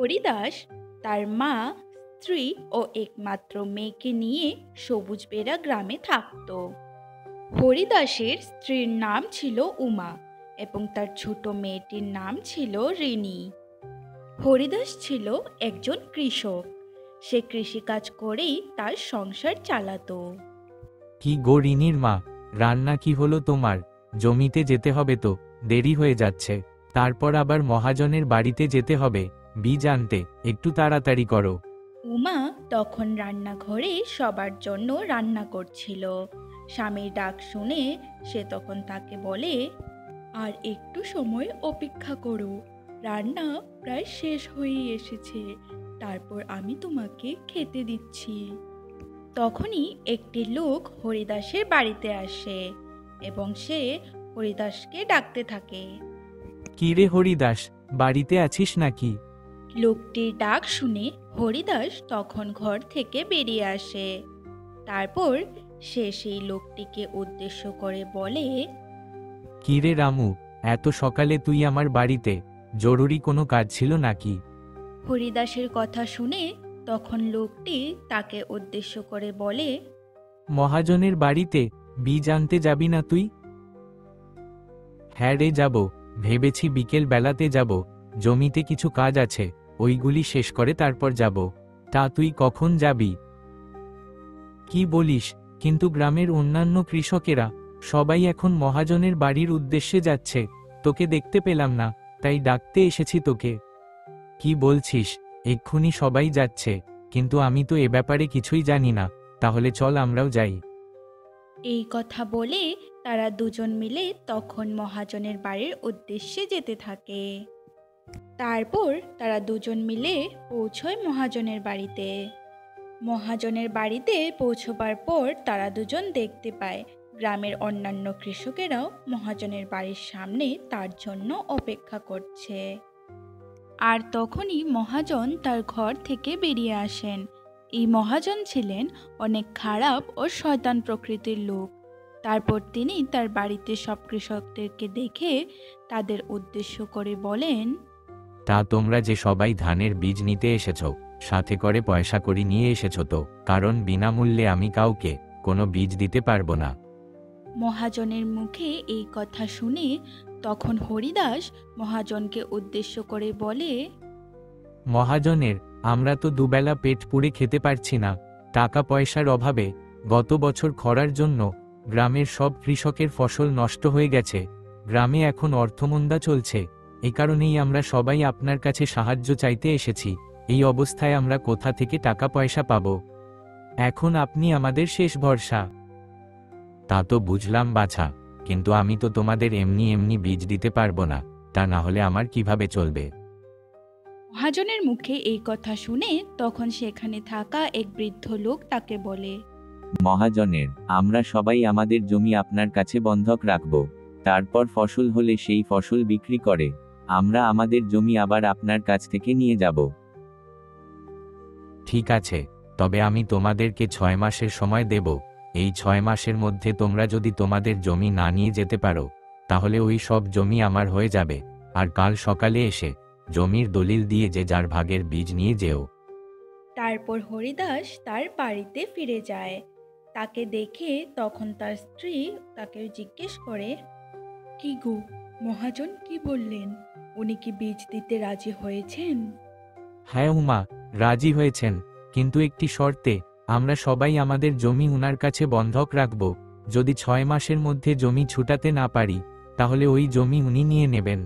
হরিদাস তার মা, স্ত্রী ও একমাত্র মেয়েকে নিয়ে সবুজ বেড়া গ্রামে থাকত। হরিদাসের স্ত্রীর নাম ছিল উমা এবং তার ছোট মেয়েটির নাম ছিল রিনি। হরিদাস ছিল একজন কৃষক। সে কৃষিকাজ করেই তার সংসার চালাতো। কি গো রিনির মা, রান্না কি হলো তোমার? জমিতে যেতে হবে তো, দেরি হয়ে যাচ্ছে। তারপর আবার মহাজনের বাড়িতে যেতে হবে বীজ আনতে, একটু তাড়াতাড়ি করো। উমা তখন রান্নাঘরে সবার জন্য রান্না করছিল। স্বামীর ডাক শুনে সে তখন তাকে বলে, আর একটু সময় অপেক্ষা করো, রান্না প্রায় শেষ হয়ে এসেছে, তারপর আমি তোমাকে খেতে দিচ্ছি। তখনই একটি লোক হরিদাসের বাড়িতে আসে এবং সে হরিদাসকে ডাকতে থাকে। কি রে হরিদাস, বাড়িতে আছিস নাকি? লোকটির ডাক শুনে হরিদাস তখন ঘর থেকে বেরিয়ে আসে। তারপর সে সেই লোকটিকে উদ্দেশ্য করে বলে, কি রে রামু, এত সকালে তুই আমার বাড়িতে, জরুরি কোনো কাজ ছিল নাকি? হরিদাসের কথা শুনে তখন লোকটি তাকে উদ্দেশ্য করে বলে, মহাজনের বাড়িতে বীজ আনতে যাবি না তুই? হ্যাঁ রে, যাব, ভেবেছি বিকেল বেলাতে যাব, জমিতে কিছু কাজ আছে, ওইগুলি শেষ করে তারপর যাব। তা তুই কখন যাবি? কি বলিস, কিন্তু গ্রামের অন্যান্য কৃষকেরা সবাই এখন মহাজনের বাড়ির উদ্দেশ্যে যাচ্ছে, তোকে দেখতে পেলাম না, তাই ডাকতে এসেছি তোকে। কি বলছিস, এক্ষুনি সবাই যাচ্ছে, কিন্তু আমি তো এ ব্যাপারে কিছুই জানি না, তাহলে চল আমরাও যাই। এই কথা বলে তারা দুজন মিলে তখন মহাজনের বাড়ির উদ্দেশ্যে যেতে থাকে। তারপর তারা দুজন মিলে পৌঁছয় মহাজনের বাড়িতে। মহাজনের বাড়িতে পৌঁছবার পর তারা দুজন দেখতে পায় গ্রামের অন্যান্য কৃষকেরাও মহাজনের বাড়ির সামনে তার জন্য অপেক্ষা করছে। আর তখনই মহাজন তার ঘর থেকে বেরিয়ে আসেন। এই মহাজন ছিলেন অনেক খারাপ ও শয়তান প্রকৃতির লোক। তারপর তিনি তার বাড়িতে সব কৃষকদেরকে দেখে তাদের উদ্দেশ্য করে বলেন, তা তোমরা যে সবাই ধানের বীজ নিতে এসেছো, সাথে করে পয়সা করি নিয়ে এসেছো তো? কারণ বিনামূল্যে আমি কাউকে কোনো বীজ দিতে পারবো না। মহাজনের মুখে এই কথা শুনে তখন হরিদাস মহাজনকে উদ্দেশ্য করে বলে, মহাজনের, আমরা তো দুবেলা পেট পুড়ে খেতে পারছি না, টাকা পয়সার অভাবে গত বছর খরার জন্য গ্রামের সব কৃষকের ফসল নষ্ট হয়ে গেছে, গ্রামে এখন অর্থমন্দা চলছে, এ কারণেই আমরা সবাই আপনার কাছে সাহায্য চাইতে এসেছি। এই অবস্থায় আমরা কোথা থেকে টাকা পয়সা পাব? এখন আপনি আমাদের শেষ ভরসা। তা তো বুঝলাম বাছা, কিন্তু আমি তো তোমাদের এমনি এমনি বীজ দিতে পারবো না, তা না হলে আমার কিভাবে চলবে? মহাজনের মুখে এই কথা শুনে তখন সেখানে থাকা এক বৃদ্ধ লোক তাকে বলে, মহাজনের, আমরা সবাই আমাদের জমি আপনার কাছে বন্ধক রাখব, তারপর ফসল হলে সেই ফসল বিক্রি করে আমরা আমাদের জমি আবার আপনার কাছ থেকে নিয়ে যাব। ঠিক আছে, তবে আমি তোমাদেরকে 6 মাসের সময় দেব। এই 6 মাসের মধ্যে তোমরা যদি তোমাদের জমি না নিয়ে যেতে পারো, তাহলে ওই সব জমি আমার হয়ে যাবে, আর কাল সকালে এসে জমির দলিল দিয়ে যে যার ভাগের বীজ নিয়ে যেও। তারপর হরিদাস তার বাড়িতে ফিরে যায়। তাকে দেখে তখন তার স্ত্রী তাকে জিজ্ঞেস করে, কি গো, মহাজন কি বললেন? উনি কি বীজ দিতে রাজি হয়েছেন? হ্যাঁ উমা, রাজি হয়েছেন, কিন্তু একটি শর্তে, আমরা সবাই আমাদের জমি উনার কাছে বন্ধক রাখব। যদি 6 মাসের মধ্যে জমি ছুটাতে না পারি, তাহলে ওই জমি উনি নিয়ে নেবেন।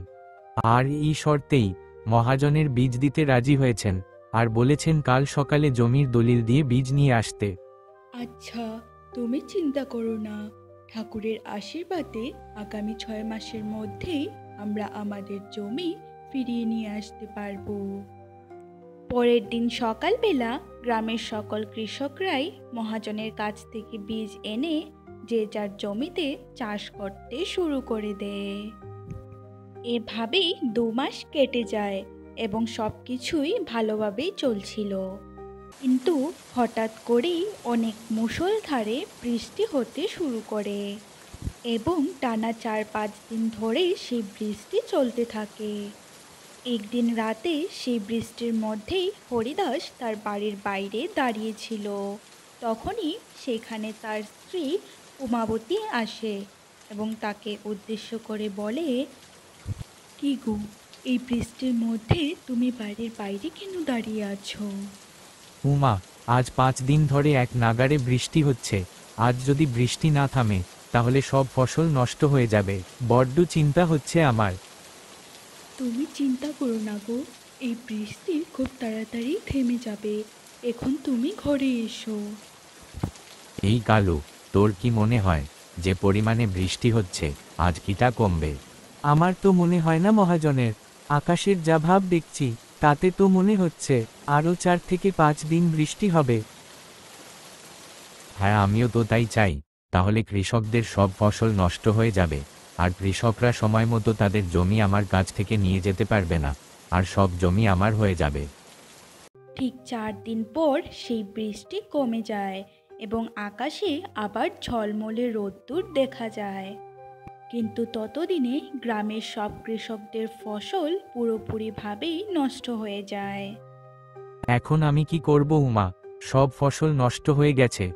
আর এই শর্তেই মহাজনের বীজ দিতে রাজি হয়েছেন, আর বলেছেন কাল সকালে জমির দলিল দিয়ে বীজ নিয়ে আসতে। আচ্ছা, তুমি চিন্তা করো না, ঠাকুরের আশীর্বাদে আগামী 6 মাসের মধ্যেই আমরা আমাদের জমি ফিরিয়ে নিয়ে আসতে পারবো। পরের দিন সকালবেলা গ্রামের সকল কৃষকরাই মহাজনের কাছ থেকে বীজ এনে যে যার জমিতে চাষ করতে শুরু করে দেয়। এভাবেই 2 মাস কেটে যায় এবং সব কিছুই ভালোভাবেই চলছিল। কিন্তু হঠাৎ করেই অনেক মুষলধারে বৃষ্টি হতে শুরু করে এবং টানা 4-5 দিন ধরে সেই বৃষ্টি চলতে থাকে। একদিন রাতে সেই বৃষ্টির মধ্যেই হরিদাস তার বাড়ির বাইরে দাঁড়িয়েছিল। তখনই সেখানে তার স্ত্রী উমাবতী আসে এবং তাকে উদ্দেশ্য করে বলে, কি গো, এই বৃষ্টির মধ্যে তুমি বাড়ির বাইরে কেন দাঁড়িয়ে আছো? উমা, আজ 5 দিন ধরে এক নাগাড়ে বৃষ্টি হচ্ছে। আজ যদি বৃষ্টি না থামে তাহলে সব ফসল নষ্ট হয়ে যাবে। বড্ড চিন্তা হচ্ছে আমার। তুমি চিন্তা করো না গো, এই বৃষ্টি খুব তাড়াতাড়ি থেমে যাবে। এখন তুমি ঘরে এসো। এই কালু, তোর কি মনে হয় যে পরিমাণে বৃষ্টি হচ্ছে আজ কি তা কমবে? আমার তো মনে হয় না মহাজনের। আকাশের যা ভাব দেখছি তাতে তো মনে হচ্ছে আরও 4 থেকে 5 দিন বৃষ্টি হবে। হ্যাঁ, আমিও তো তাই চাই। তাহলে কৃষকদের সব ফসল নষ্ট হয়ে যাবে, আর কৃষকরা সময় মতো তাদের জমি আমার কাছ থেকে নিয়ে যেতে পারবে না, আর সব জমি আমার হয়ে যাবে। ঠিক 4 দিন পর সেই বৃষ্টি কমে যায় এবং আকাশে আবার ঝলমলে রোদ্দুর দেখা যায়। কিন্তু ততদিনে গ্রামের সব কৃষকদের ফসল পুরোপুরিভাবেই নষ্ট হয়ে যায়। এখন আমি কি করব উমা? সব ফসল নষ্ট হয়ে গেছে,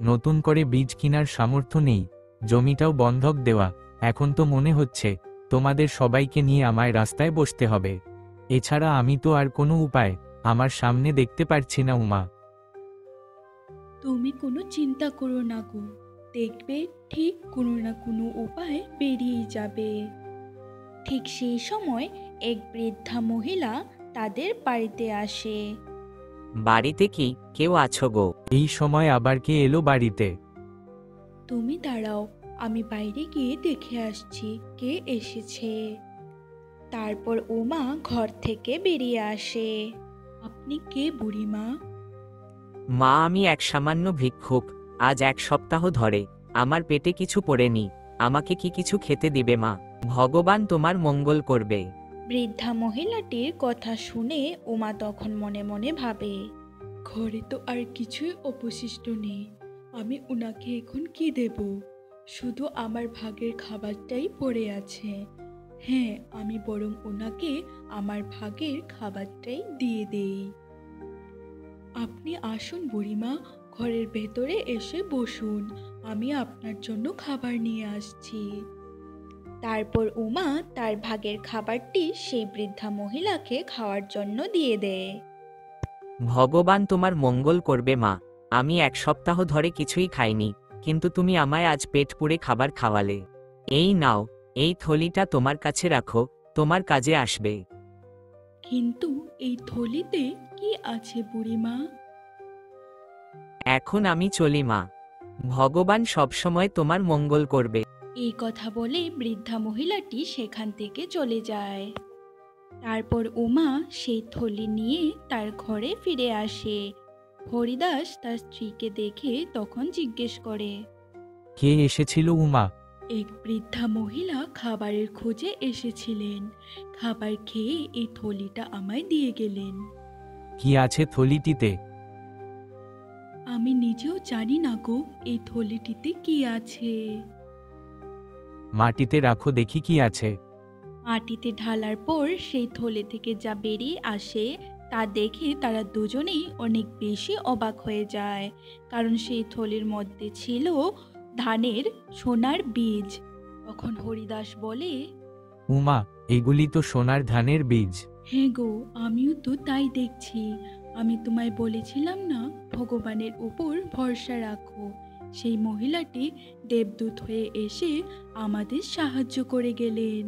নতুন করে বীজ কেনার সামর্থ্য নেই, জমিটাও বন্ধক দেওয়া। এখন তো মনে হচ্ছে তোমাদের সবাইকে নিয়ে আমায় রাস্তায় বসতে হবে। এছাড়া আমি তো আর কোনো উপায় আমার সামনে দেখতে পারছি না উমা। তুমি কোনো চিন্তা করো না গো, দেখবে ঠিক কোনো না কোনো উপায় বেরিয়ে যাবে। ঠিক সেই সময় এক বৃদ্ধা মহিলা তাদের বাড়িতে আসে। বাড়িতে কি কেউ আছো গো? এই সময় আবার কে এলো বাড়িতে? তুমি দাঁড়াও, আমি বাইরে গিয়ে দেখে আসছি কে এসেছে। তারপর উমা ঘর থেকে বেরিয়ে আসে। আপনি কে বুড়িমা? মা, আমি এক সামান্য ভিক্ষুক। আজ 1 সপ্তাহ ধরে আমার পেটে কিছু পড়েনি। আমাকে কি কিছু খেতে দিবে মা? ভগবান তোমার মঙ্গল করবে। বৃদ্ধা মহিলাটির কথা শুনে উমা তখন মনে মনে ভাবে, ঘরে তো আর কিছুই অবশিষ্ট নেই, আমি উনাকে এখন কি দেব? শুধু আমার ভাগের খাবারটাই পড়ে আছে। হ্যাঁ, আমি বরং ওনাকে আমার ভাগের খাবারটাই দিয়ে দেই। আপনি আসুন বুড়িমা, ঘরের ভেতরে এসে বসুন, আমি আপনার জন্য খাবার নিয়ে আসছি। তারপর উমা তার ভাগের খাবারটি সেই বৃদ্ধা মহিলাকে খাওয়ার জন্য দিয়ে দেয়। ভগবান তোমার মঙ্গল করবে মা। আমি 1 সপ্তাহ ধরে কিছুই খাইনি, কিন্তু তুমি আমায় আজ পেট পুড়ে খাবার খাওয়ালে। এই নাও, এই থলিটা তোমার কাছে রাখো, তোমার কাজে আসবে। কিন্তু এই থলিতে কি আছে বুড়িমা? এখন আমি চলি মা। ভগবান সবসময় তোমার মঙ্গল করবে। এই কথা বলে বৃদ্ধা মহিলাটি সেখান থেকে চলে যায়। তারপর উমা সেই থলি নিয়ে তার ঘরে ফিরে আসে। হরিদাস তার স্ত্রীকে দেখে তখন জিজ্ঞেস করে, কে এসেছিল উমা? এক বৃদ্ধা মহিলা খাবারের খোঁজে এসেছিলেন। খাবার খেয়ে এই থলিটা আমায় দিয়ে গেলেন। কি আছে থলিটিতে? আমি নিজেও জানি না গো, এই থলিটিতে কি আছে। মাটিতে রাখো দেখি কি আছে। মাটিতে ঢালার পর সেই থলে থেকে যা বেরিয়ে আসে তা দেখে তারা দুজনেই অনেক বেশি অবাক হয়ে যায়, কারণ সেই থলির মধ্যে ছিল ধানের সোনার বীজ। তখন হরিদাস বলে, উমা, এগুলি তো সোনার ধানের বীজ। হ্যাঁ গো, আমিও তো তাই দেখছি। আমি তোমায় বলেছিলাম না, ভগবানের উপর ভরসা রাখো। সেই মহিলাটি দেবদূত হয়ে এসে আমাদের সাহায্য করে গেলেন।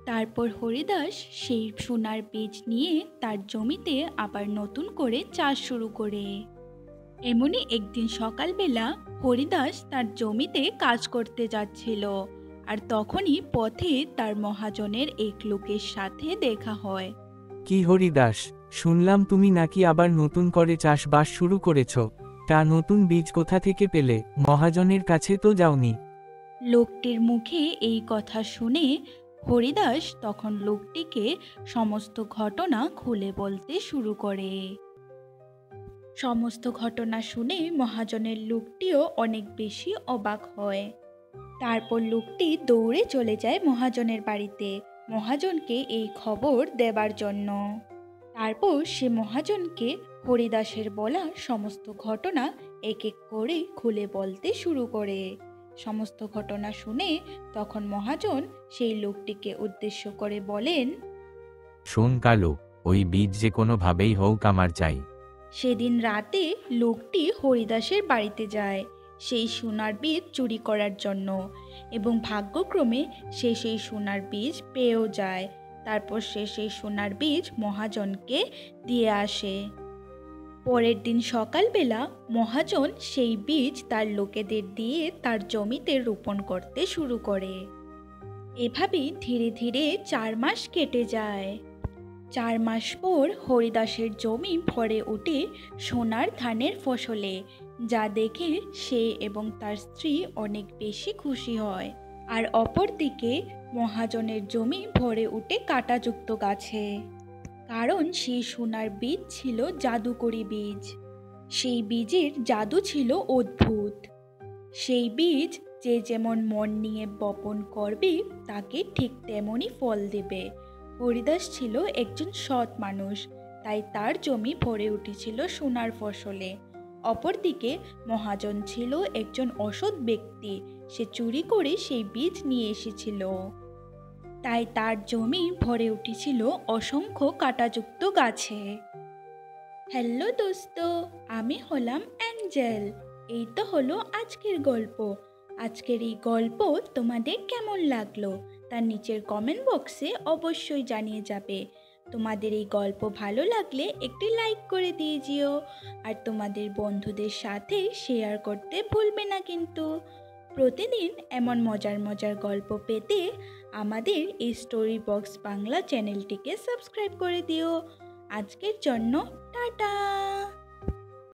তারপর হরিদাস সেই সোনার বীজ নিয়ে তার জমিতে আবার নতুন করে চাষ শুরু করে। এমনই একদিন সকালবেলা হরিদাস তার জমিতে কাজ করতে যাচ্ছিল, আর তখনই পথে তার মহাজনের এক লোকের সাথে দেখা হয়। কি হরিদাস, শুনলাম তুমি নাকি আবার নতুন করে চাষবাস শুরু করেছ। তা নতুন বীজ কোথা থেকে পেলে? মহাজনের কাছে তো যাওনি। লোকটির মুখে এই কথা শুনে হরিদাস তখন লোকটিকে সমস্ত ঘটনা খুলে বলতে শুরু করে। সমস্ত ঘটনা শুনে মহাজনের লোকটিও অনেক বেশি অবাক হয়। তারপর লোকটি দৌড়ে চলে যায় মহাজনের বাড়িতে মহাজনকে এই খবর দেবার জন্য। তারপর সে মহাজনকে হরিদাসের বলা সমস্ত ঘটনা এক এক করে খুলে বলতে শুরু করে। সমস্ত ঘটনা শুনে তখন মহাজন সেই লোকটিকে উদ্দেশ্য করে বলেন, শোন কালু, ওই বীজ যে কোনোভাবেই হোক আমার চাই। সেদিন রাতে লোকটি হরিদাসের বাড়িতে যায় সেই সোনার বীজ চুরি করার জন্য, এবং ভাগ্যক্রমে সে সেই সোনার বীজ পেয়েও যায়। তারপর সে সেই সোনার বীজ মহাজনকে দিয়ে আসে। পরের দিন সকালবেলা মহাজন সেই বীজ তার লোকেদের দিয়ে তার জমিতে রোপণ করতে শুরু করে। এভাবেই ধীরে ধীরে 4 মাস কেটে যায়। 4 মাস পর হরিদাসের জমি ভরে ওঠে সোনার ধানের ফসলে, যা দেখে সে এবং তার স্ত্রী অনেক বেশি খুশি হয়। আর অপরদিকে মহাজনের জমি ভরে ওঠে কাঁটাযুক্ত গাছে, কারণ সেই সোনার বীজ ছিল জাদুকরি বীজ। সেই বীজের জাদু ছিল অদ্ভুত। সেই বীজ যে যেমন মন নিয়ে বপন করবে তাকে ঠিক তেমনই ফল দেবে। হরিদাস ছিল একজন সৎ মানুষ, তাই তার জমি ভরে উঠেছিল সোনার ফসলে। অপরদিকে মহাজন ছিল একজন অসৎ ব্যক্তি, সে চুরি করে সেই বীজ নিয়ে এসেছিল, তাই তার জমি ভরে উঠেছিল অসংখ্য কাঁটাযুক্ত গাছে। হ্যালো দোস্ত, আমি হলাম অ্যাঞ্জেল। এই তো হলো আজকের গল্প। আজকের এই গল্প তোমাদের কেমন লাগলো তার নিচের কমেন্ট বক্সে অবশ্যই জানিয়ে যাবে। তোমাদের এই গল্প ভালো লাগলে একটি লাইক করে দিয়ে যেও, আর তোমাদের বন্ধুদের সাথে শেয়ার করতে ভুলবে না কিন্তু। প্রতিদিন এমন মজার মজার গল্প পেতে আমাদের এই স্টোরি বক্স বাংলা চ্যানেলটিকে সাবস্ক্রাইব করে দিও। আজকের জন্য টাটা।